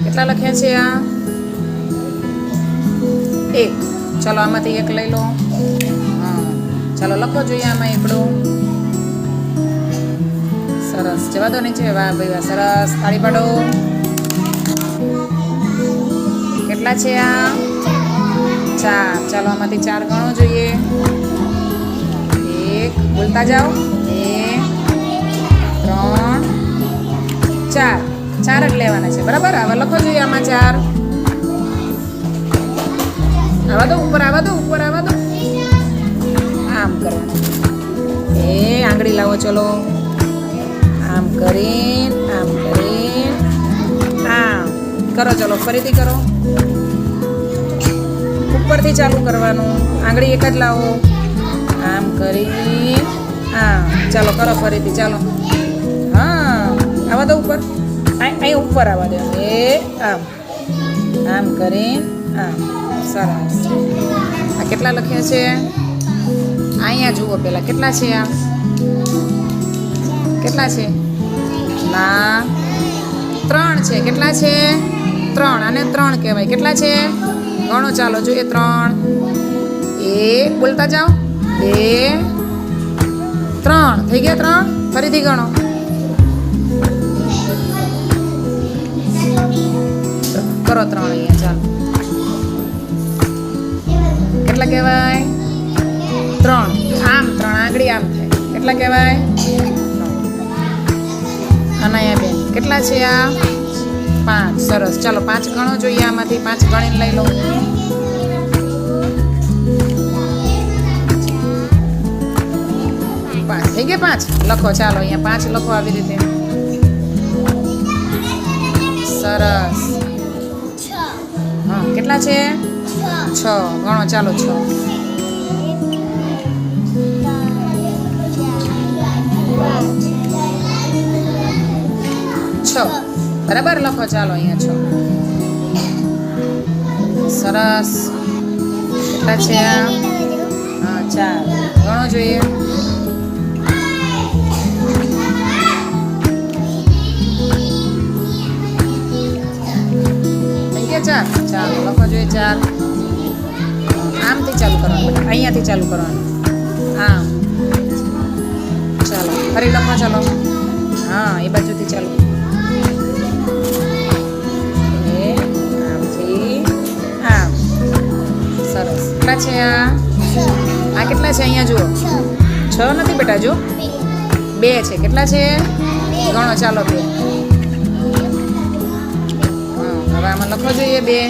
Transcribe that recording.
કેટલા લખ્યા છે આ? 1. ચાલો આમાંથી 1 લઈ લો. હા, ચાલો લખો જોઈએ આમાં એકડું. સરસ, જવા દો નીચે. વાહ ભાઈ વાહ, સરસ, તાળી પાડો. કેટલા છે આ? 4. ચાલો આમાંથી 4 ગણો જોઈએ. 1, બોલતા જાઓ. 2, 3, 4. 4 જ લેવાના છે, બરાબર? હવે લખો જોઈએ આમાં 4. આવા દો ઉપર, આવા દો ઉપર, આવા દો. આમ કરવાનું. આંગળી લાવો, ચલો. આમ કરીને, આમ કરીને, આમ કરો. ચલો ફરીથી કરો. ઉપરથી ચાલુ કરવાનું. આંગળી એક જ લાવો. આમ કરી, આમ. ચાલો કરો ફરીથી, ચાલો. હા, આવા દો ઉપર. અહીં ઉપર આવવા દો. આમ આમ કરીને, આમ. સરસ. આ કેટલા લખ્યા છે? અહીંયા જુઓ પેલા કેટલા છે આ? કેટલા છે? ના, 3 છે. કેટલા છે? 3. આને 3 કહેવાય. કેટલા છે? ગણો ચાલો જોઈએ. 3. 1, બોલતા જાઓ. 2, 3. થઈ ગયા 3. ફરીથી ગણો. કરો 3 અહીંયા. ચાલો કેટલા કહેવાય? 3. આમ 3 આંગળી આમ થાય. કેટલા કહેવાય? 3. અનાયા બેન કેટલા છે આ? 5. સરસ. ચાલો 5 ગણો જોઈએ આમાંથી. 5 ગણીને લઈ લો. 5 થઈ ગયા. 5 લખો. ચાલો અહીંયા 5 લખો આવી રીતે. સરસ. હા, કેટલા છે? 6. ગણો ચાલો. 6. બરાબર લખો. ચાલો અહીંયા 6. સરસ. કેટલા છે આ? હા, 4. ગણો જોઈએ. થઈ ગયા 4. ચાલો લખો જોઈએ. 4. આમથી ચાલુ કરવાનું. અહીંયાથી ચાલુ કરવાનું. આમ. ચાલો ફરી લખો. ચાલો. હા, એ બાજુથી ચાલુ. આમથી આમ. સરસ. કેટલા છે આ? આ કેટલા છે? અહીંયા જુઓ. 6 નથી બેટા, જો 2 છે. કેટલા છે? ગણો ચાલો. 2. હા, હવે આમાં લખો જોઈએ 2.